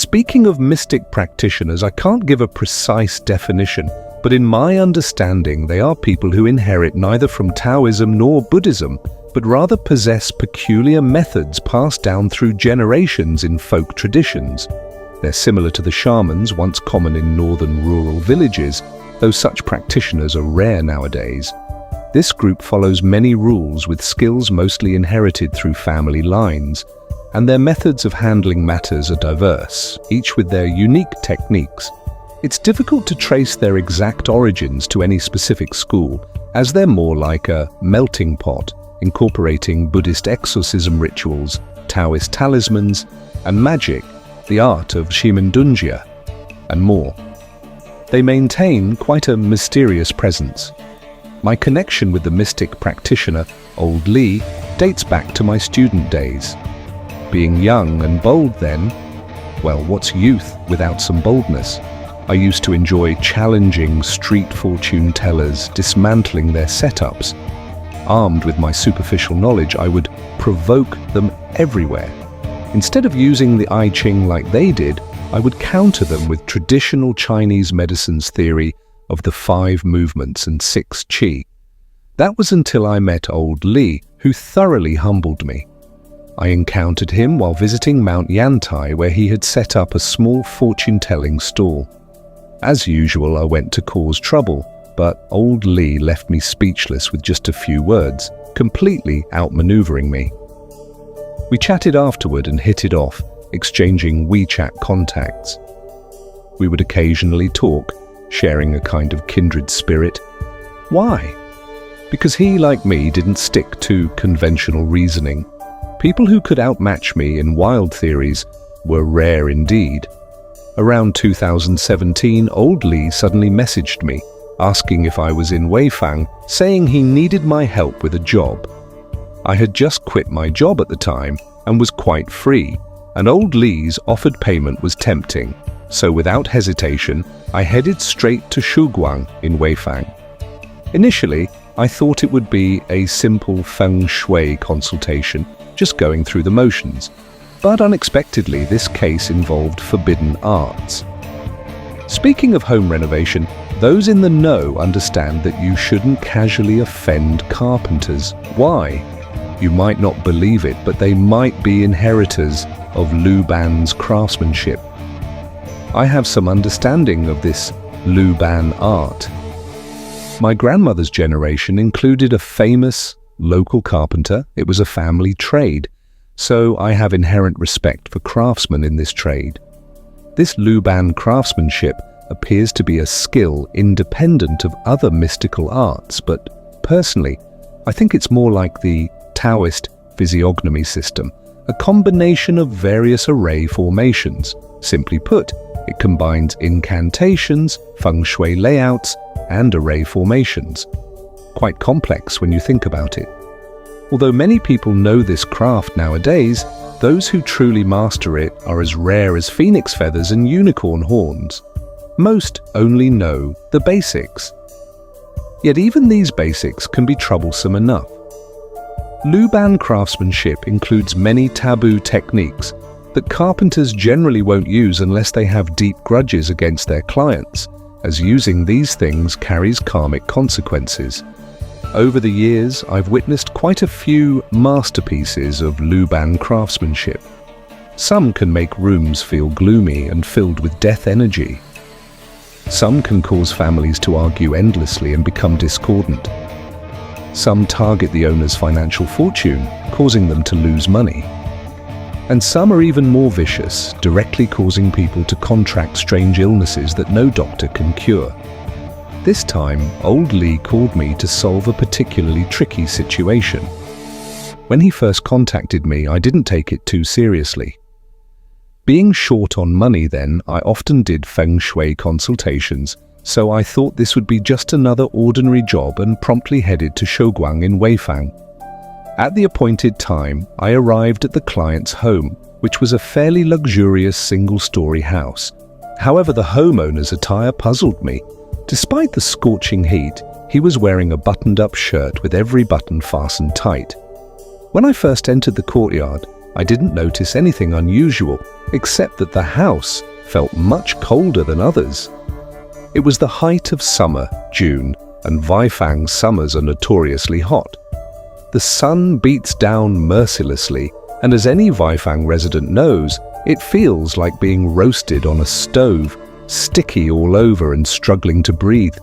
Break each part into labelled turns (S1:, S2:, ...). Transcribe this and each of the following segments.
S1: Speaking of mystic practitioners, I can't give a precise definition, but in my understanding, they are people who inherit neither from Taoism nor Buddhism, but rather possess peculiar methods passed down through generations in folk traditions. They're similar to the shamans once common in northern rural villages, though such practitioners are rare nowadays. This group follows many rules with skills mostly inherited through family lines, and their methods of handling matters are diverse, each with their unique techniques. It's difficult to trace their exact origins to any specific school, as they're more like a melting pot, incorporating Buddhist exorcism rituals, Taoist talismans, and magic, the art of Shimendunjia, and more. They maintain quite a mysterious presence. My connection with the mystic practitioner, Old Li, dates back to my student days. Being young and bold then, well, what's youth without some boldness? I used to enjoy challenging street fortune tellers, dismantling their setups. Armed with my superficial knowledge, I would provoke them everywhere. Instead of using the I Ching like they did, I would counter them with traditional Chinese medicine's theory of the 5 movements and 6 qi. That was until I met Old Li, who thoroughly humbled me. I encountered him while visiting Mount Yantai, where he had set up a small fortune-telling stall. As usual, I went to cause trouble, but Old Li left me speechless with just a few words, completely outmaneuvering me. We chatted afterward and hit it off, exchanging WeChat contacts. We would occasionally talk, sharing a kind of kindred spirit. Why? Because he, like me, didn't stick to conventional reasoning. People who could outmatch me in wild theories were rare indeed. Around 2017, Old Li suddenly messaged me, asking if I was in Weifang, saying he needed my help with a job. I had just quit my job at the time and was quite free, and Old Li's offered payment was tempting, so without hesitation, I headed straight to Shuguang in Weifang. Initially, I thought it would be a simple feng shui consultation, just going through the motions, but unexpectedly this case involved forbidden arts. Speaking of home renovation, those in the know understand that you shouldn't casually offend carpenters. Why? You might not believe it, but they might be inheritors of Lu Ban's craftsmanship. I have some understanding of this Lu Ban art. My grandmother's generation included a famous local carpenter. It was a family trade, so I have inherent respect for craftsmen in this trade. This Lu Ban craftsmanship appears to be a skill independent of other mystical arts, but personally, I think it's more like the Taoist physiognomy system, a combination of various array formations. Simply put, it combines incantations, feng shui layouts, and array formations. Quite complex when you think about it. Although many people know this craft nowadays, those who truly master it are as rare as phoenix feathers and unicorn horns. Most only know the basics. Yet even these basics can be troublesome enough. Lu Ban craftsmanship includes many taboo techniques that carpenters generally won't use unless they have deep grudges against their clients, as using these things carries karmic consequences. Over the years, I've witnessed quite a few masterpieces of Lu Ban craftsmanship. Some can make rooms feel gloomy and filled with death energy. Some can cause families to argue endlessly and become discordant. Some target the owner's financial fortune, causing them to lose money. And some are even more vicious, directly causing people to contract strange illnesses that no doctor can cure. This time, Old Li called me to solve a particularly tricky situation. When he first contacted me, I didn't take it too seriously. Being short on money then, I often did feng shui consultations, so I thought this would be just another ordinary job and promptly headed to Shuguang in Weifang. At the appointed time, I arrived at the client's home, which was a fairly luxurious single-story house. However, the homeowner's attire puzzled me. Despite the scorching heat, he was wearing a buttoned-up shirt with every button fastened tight. When I first entered the courtyard, I didn't notice anything unusual, except that the house felt much colder than others. It was the height of summer, June, and Weifang summers are notoriously hot. The sun beats down mercilessly, and as any Weifang resident knows, it feels like being roasted on a stove, sticky all over and struggling to breathe.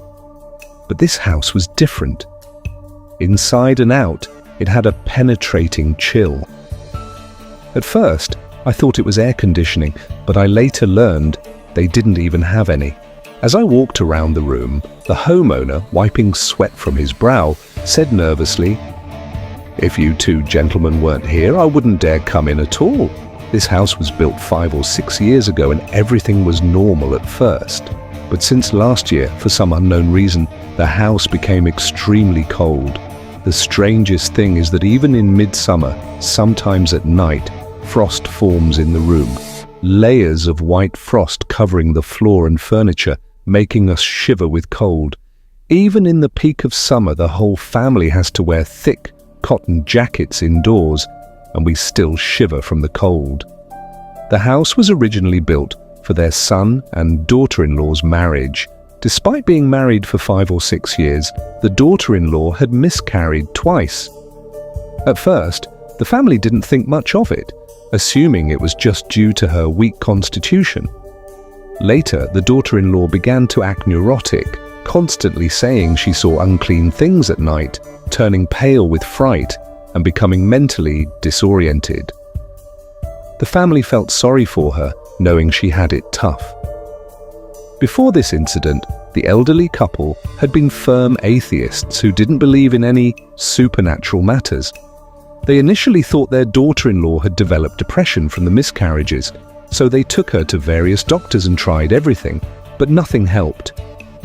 S1: But this house was different. Inside and out, it had a penetrating chill. At first, I thought it was air conditioning, but I later learned they didn't even have any. As I walked around the room, the homeowner, wiping sweat from his brow, said nervously, "If you two gentlemen weren't here, I wouldn't dare come in at all. This house was built 5 or 6 years ago and everything was normal at first. But since last year, for some unknown reason, the house became extremely cold. The strangest thing is that even in midsummer, sometimes at night, frost forms in the room. Layers of white frost covering the floor and furniture, making us shiver with cold. Even in the peak of summer, the whole family has to wear thick cotton jackets indoors, and we still shiver from the cold." The house was originally built for their son and daughter-in-law's marriage. Despite being married for 5 or 6 years, the daughter-in-law had miscarried twice. At first, the family didn't think much of it, assuming it was just due to her weak constitution. Later, the daughter-in-law began to act neurotic, constantly saying she saw unclean things at night, turning pale with fright, and becoming mentally disoriented. The family felt sorry for her, knowing she had it tough. Before this incident, the elderly couple had been firm atheists who didn't believe in any supernatural matters. They initially thought their daughter-in-law had developed depression from the miscarriages, so they took her to various doctors and tried everything, but nothing helped.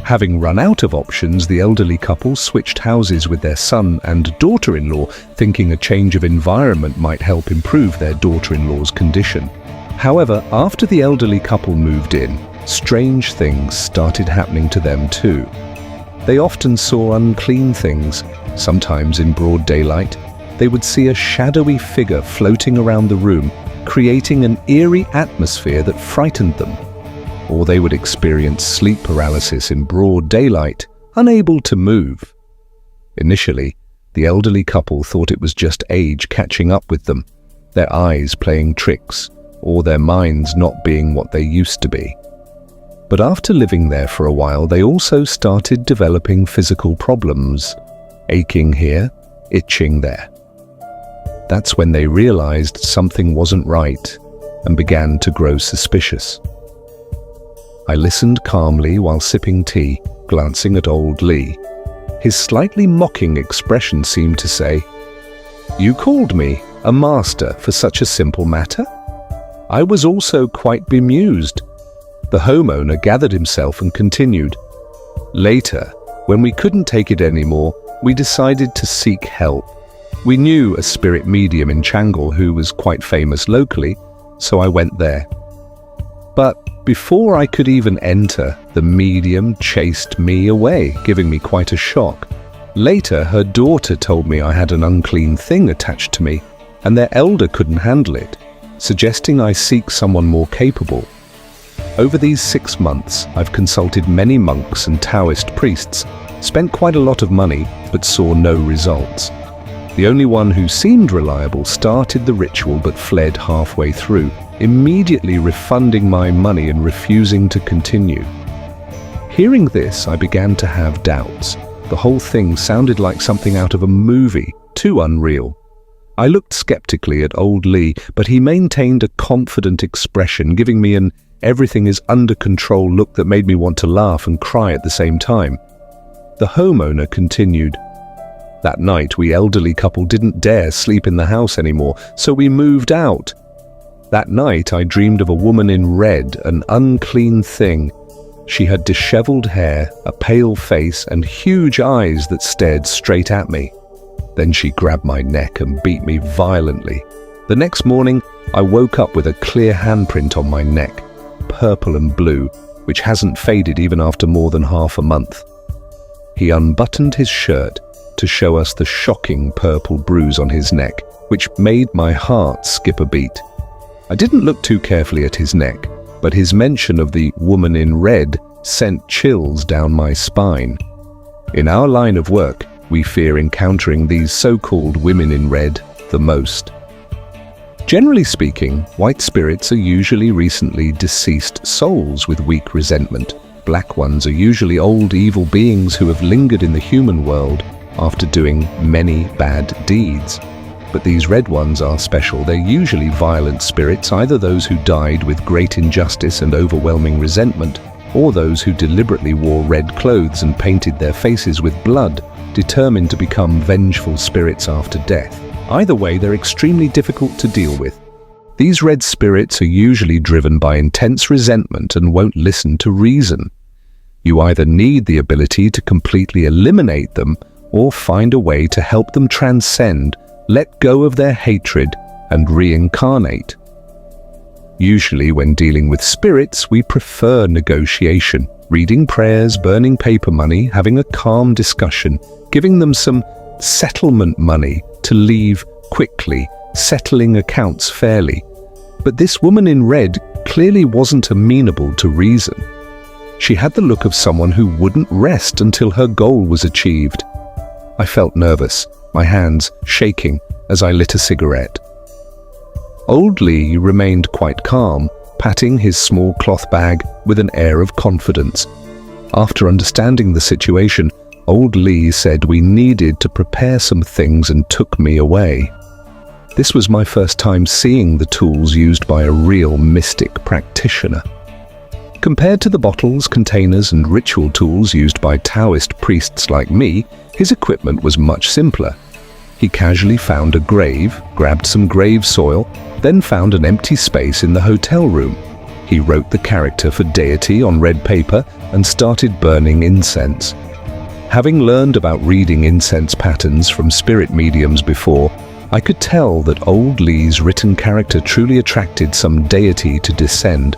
S1: Having run out of options, the elderly couple switched houses with their son and daughter-in-law, thinking a change of environment might help improve their daughter-in-law's condition. However, after the elderly couple moved in, strange things started happening to them too. They often saw unclean things, sometimes in broad daylight. They would see a shadowy figure floating around the room, creating an eerie atmosphere that frightened them. Or they would experience sleep paralysis in broad daylight, unable to move. Initially, the elderly couple thought it was just age catching up with them, their eyes playing tricks, or their minds not being what they used to be. But after living there for a while, they also started developing physical problems, aching here, itching there. That's when they realized something wasn't right and began to grow suspicious. I listened calmly while sipping tea, glancing at old Lee. His slightly mocking expression seemed to say, "You called me a master for such a simple matter?" I was also quite bemused. The homeowner gathered himself and continued. "Later, when we couldn't take it anymore, we decided to seek help. We knew a spirit medium in Changle who was quite famous locally, so I went there. But before I could even enter, the medium chased me away, giving me quite a shock. Later, her daughter told me I had an unclean thing attached to me, and their elder couldn't handle it, suggesting I seek someone more capable. Over these 6 months, I've consulted many monks and Taoist priests, spent quite a lot of money, but saw no results. The only one who seemed reliable started the ritual but fled halfway through, immediately refunding my money and refusing to continue. Hearing this, I began to have doubts. The whole thing sounded like something out of a movie, too unreal. I looked skeptically at old Lee, but he maintained a confident expression, giving me an everything is under control look that made me want to laugh and cry at the same time. The homeowner continued. That night, we elderly couple didn't dare sleep in the house anymore, so we moved out. That night, I dreamed of a woman in red, an unclean thing. She had disheveled hair, a pale face, and huge eyes that stared straight at me. Then she grabbed my neck and beat me violently. The next morning, I woke up with a clear handprint on my neck, purple and blue, which hasn't faded even after more than half a month. He unbuttoned his shirt to show us the shocking purple bruise on his neck, which made my heart skip a beat. I didn't look too carefully at his neck, but his mention of the woman in red sent chills down my spine. In our line of work, we fear encountering these so-called women in red the most. Generally speaking, white spirits are usually recently deceased souls with weak resentment. Black ones are usually old evil beings who have lingered in the human world after doing many bad deeds. But these red ones are special. They're usually violent spirits, either those who died with great injustice and overwhelming resentment, or those who deliberately wore red clothes and painted their faces with blood, determined to become vengeful spirits after death. Either way, they're extremely difficult to deal with. These red spirits are usually driven by intense resentment and won't listen to reason. You either need the ability to completely eliminate them or find a way to help them transcend, let go of their hatred, and reincarnate. Usually, when dealing with spirits, we prefer negotiation, reading prayers, burning paper money, having a calm discussion, giving them some settlement money to leave quickly, settling accounts fairly. But this woman in red clearly wasn't amenable to reason. She had the look of someone who wouldn't rest until her goal was achieved. I felt nervous, my hands shaking as I lit a cigarette. Old Lee remained quite calm, patting his small cloth bag with an air of confidence. After understanding the situation, Old Lee said we needed to prepare some things and took me away. This was my first time seeing the tools used by a real mystic practitioner. Compared to the bottles, containers, and ritual tools used by Taoist priests like me, his equipment was much simpler. He casually found a grave, grabbed some grave soil, then found an empty space in the hotel room. He wrote the character for deity on red paper and started burning incense. Having learned about reading incense patterns from spirit mediums before, I could tell that Old Lee's written character truly attracted some deity to descend.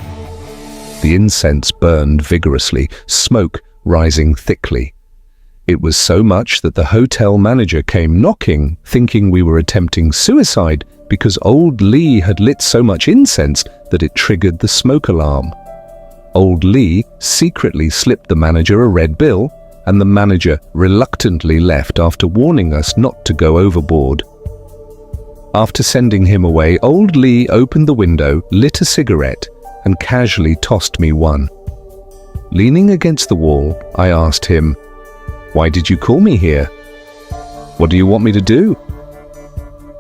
S1: The incense burned vigorously, smoke rising thickly. It was so much that the hotel manager came knocking, thinking we were attempting suicide because Old Lee had lit so much incense that it triggered the smoke alarm. Old Lee secretly slipped the manager a red bill, and the manager reluctantly left after warning us not to go overboard. After sending him away, Old Lee opened the window, lit a cigarette, and casually tossed me one. Leaning against the wall, I asked him, "Why did you call me here? What do you want me to do?"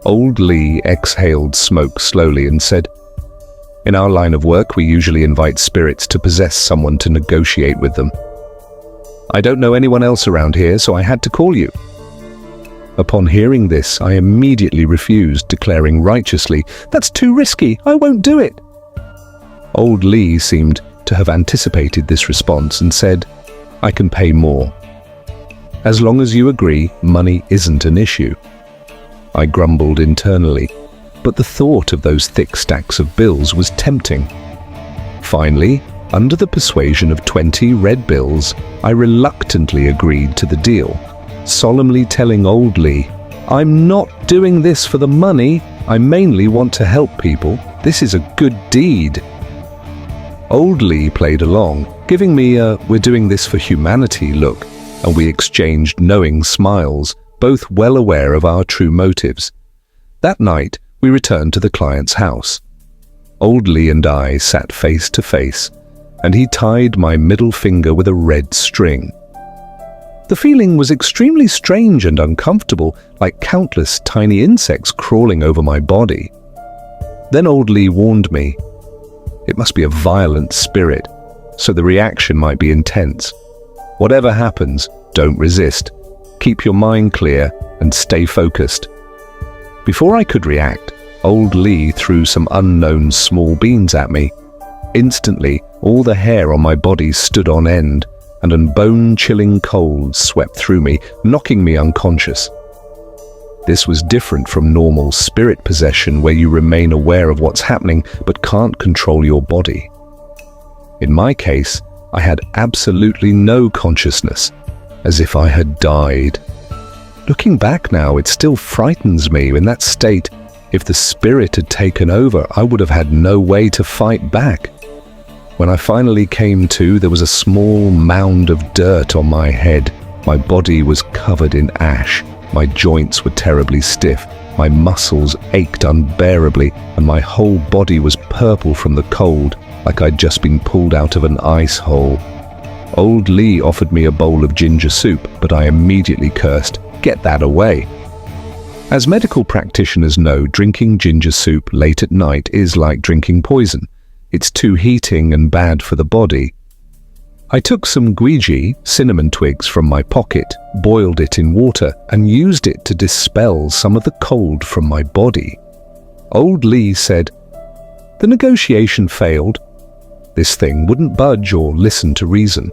S1: Old Lee exhaled smoke slowly and said, "In our line of work, we usually invite spirits to possess someone to negotiate with them. I don't know anyone else around here, so I had to call you." Upon hearing this, I immediately refused, declaring righteously, "That's too risky, I won't do it." Old Lee seemed to have anticipated this response and said, "I can pay more. As long as you agree, money isn't an issue." I grumbled internally, but the thought of those thick stacks of bills was tempting. Finally, under the persuasion of 20 red bills, I reluctantly agreed to the deal, solemnly telling Old Lee, "I'm not doing this for the money, I mainly want to help people. This is a good deed." Old Lee played along, giving me a "we're doing this for humanity" look, and we exchanged knowing smiles, both well aware of our true motives. That night, we returned to the client's house. Old Lee and I sat face to face, and he tied my middle finger with a red string. The feeling was extremely strange and uncomfortable, like countless tiny insects crawling over my body. Then Old Lee warned me, "It must be a violent spirit, so the reaction might be intense. Whatever happens, don't resist. Keep your mind clear and stay focused." Before I could react, Old Lee threw some unknown small beans at me. Instantly, all the hair on my body stood on end, and a bone-chilling cold swept through me, knocking me unconscious. This was different from normal spirit possession, where you remain aware of what's happening but can't control your body. In my case, I had absolutely no consciousness, as if I had died. Looking back now, it still frightens me. In that state, If the spirit had taken over, I would have had no way to fight back. When I finally came to, there was a small mound of dirt on my head. My body was covered in ash. My joints were terribly stiff. My muscles ached unbearably, and my whole body was purple from the cold, like I'd just been pulled out of an ice hole. Old Lee offered me a bowl of ginger soup, but I immediately cursed, "Get that away." As medical practitioners know, drinking ginger soup late at night is like drinking poison. It's too heating and bad for the body. I took some guiji, cinnamon twigs, from my pocket, boiled it in water, and used it to dispel some of the cold from my body. Old Lee said, "The negotiation failed." This thing wouldn't budge or listen to reason.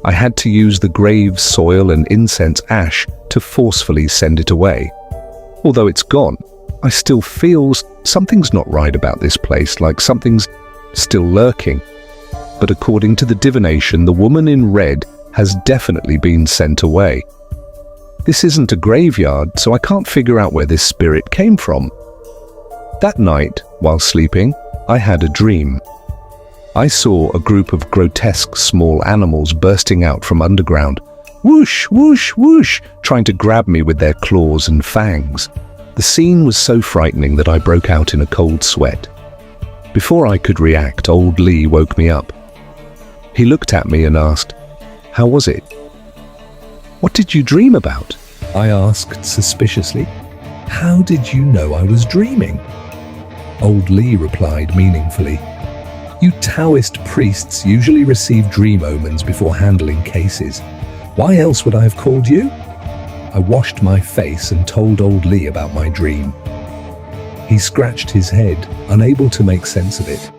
S1: I had to use the grave soil and incense ash to forcefully send it away. Although it's gone, I still feel something's not right about this place, like something's still lurking. But according to the divination, the woman in red has definitely been sent away. This isn't a graveyard, so I can't figure out where this spirit came from. That night, while sleeping, I had a dream. I saw a group of grotesque small animals bursting out from underground. Whoosh, whoosh, whoosh, trying to grab me with their claws and fangs. The scene was so frightening that I broke out in a cold sweat. Before I could react, Old Lee woke me up. He looked at me and asked, "How was it?" "What did you dream about?" I asked suspiciously. "How did you know I was dreaming?" Old Lee replied meaningfully, "You Taoist priests usually receive dream omens before handling cases. Why else would I have called you?" I washed my face and told Old Lee about my dream. He scratched his head, unable to make sense of it.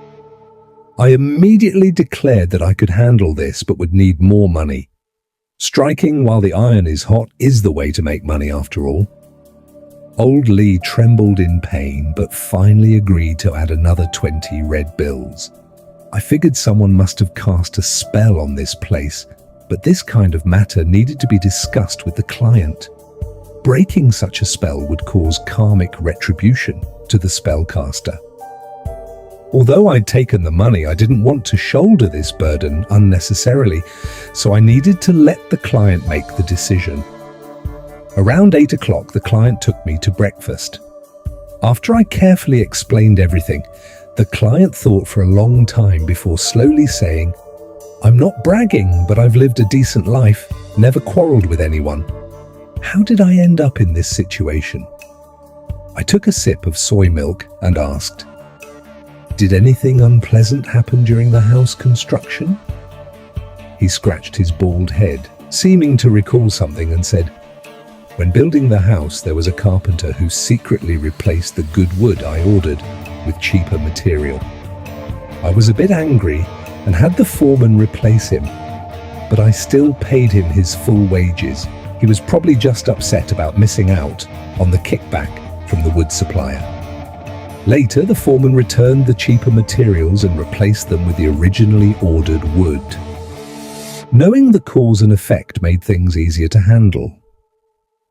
S1: I immediately declared that I could handle this but would need more money. Striking while the iron is hot is the way to make money after all. Old Lee trembled in pain but finally agreed to add another 20 red bills. I figured someone must have cast a spell on this place, but this kind of matter needed to be discussed with the client. Breaking such a spell would cause karmic retribution to the spellcaster. Although I'd taken the money, I didn't want to shoulder this burden unnecessarily, so I needed to let the client make the decision. Around 8 o'clock, the client took me to breakfast. After I carefully explained everything, the client thought for a long time before slowly saying, "I'm not bragging, but I've lived a decent life, never quarreled with anyone. How did I end up in this situation?" I took a sip of soy milk and asked, "Did anything unpleasant happen during the house construction?" He scratched his bald head, seeming to recall something, and said, "When building the house, there was a carpenter who secretly replaced the good wood I ordered with cheaper material. I was a bit angry and had the foreman replace him, but I still paid him his full wages. He was probably just upset about missing out on the kickback from the wood supplier. Later, the foreman returned the cheaper materials and replaced them with the originally ordered wood. Knowing the cause and effect made things easier to handle.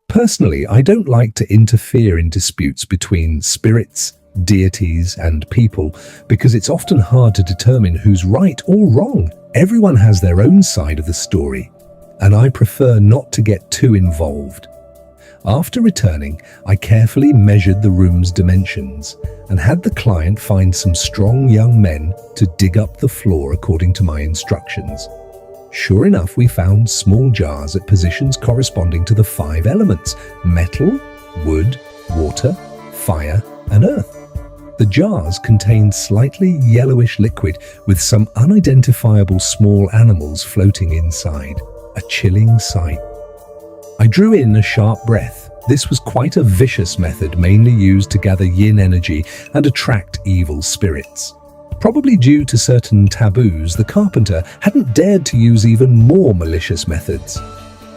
S1: Personally, I don't like to interfere in disputes between spirits, deities, and people because it's often hard to determine who's right or wrong. Everyone has their own side of the story, and I prefer not to get too involved. After returning, I carefully measured the room's dimensions and had the client find some strong young men to dig up the floor according to my instructions. Sure enough, we found small jars at positions corresponding to the 5 elements: metal, wood, water, fire, and earth. The jars contained slightly yellowish liquid with some unidentifiable small animals floating inside. A chilling sight. I drew in a sharp breath. This was quite a vicious method, mainly used to gather yin energy and attract evil spirits. Probably due to certain taboos, the carpenter hadn't dared to use even more malicious methods.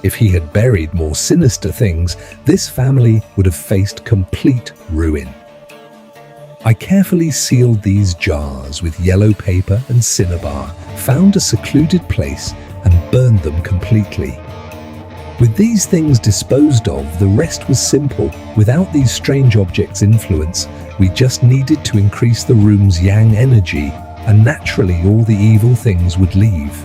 S1: If he had buried more sinister things, this family would have faced complete ruin. I carefully sealed these jars with yellow paper and cinnabar, found a secluded place, and burned them completely. With these things disposed of, the rest was simple. Without these strange objects' influence, we just needed to increase the room's yang energy, and naturally all the evil things would leave.